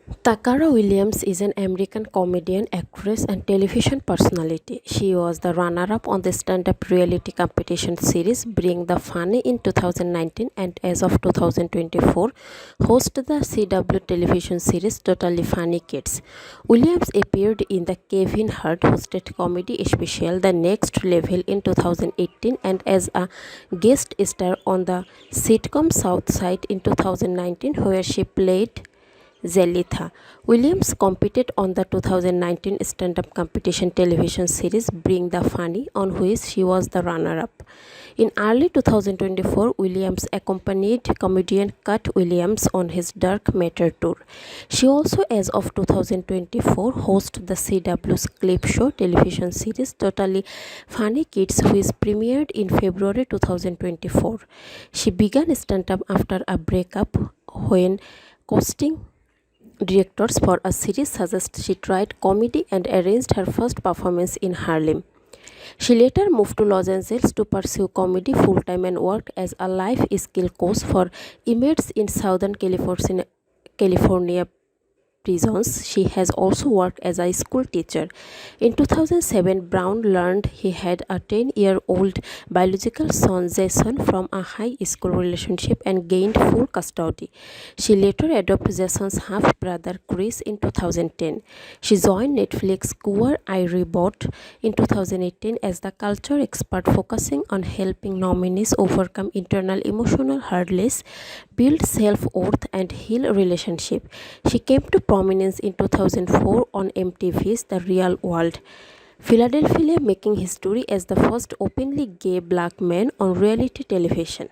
Tacarra Williams is an American comedian, actress, and television personality. She was the runner-up on the stand-up reality competition series Bring the Funny in 2019 and as of 2024 hosted the CW television series Totally Funny Kids. Williams appeared in the Kevin Hart-hosted comedy special The Next Level in 2018 and as a guest star on the sitcom South Side in 2019 where she played Jalitha. Williams competed on the 2019 stand-up competition television series Bring the Funny, on which she was the runner-up. In early 2024, Williams accompanied comedian Cat Williams on his Dark Matter tour. She also, as of 2024, hosts the CW's clip show television series Totally Funny Kids, which premiered in February 2024. She began stand-up after a breakup when casting directors for a series suggest she tried comedy and arranged her first performance in Harlem. She later moved to Los Angeles to pursue comedy full-time and worked as a life skill coach for inmates in Southern California prisons. She has also worked as a school teacher. In 2007, Brown learned he had a 10-year-old biological son, Jason, from a high school relationship and gained full custody. She later adopted Jason's half-brother, Chris, in 2010. She joined Netflix Queer Eye Rebirth in 2018 as the culture expert focusing on helping nominees overcome internal emotional hurdles, build self-worth, and heal relationships. She came to prominence in 2004 on MTV's The Real World, Philadelphia, making history as the first openly gay black man on reality television.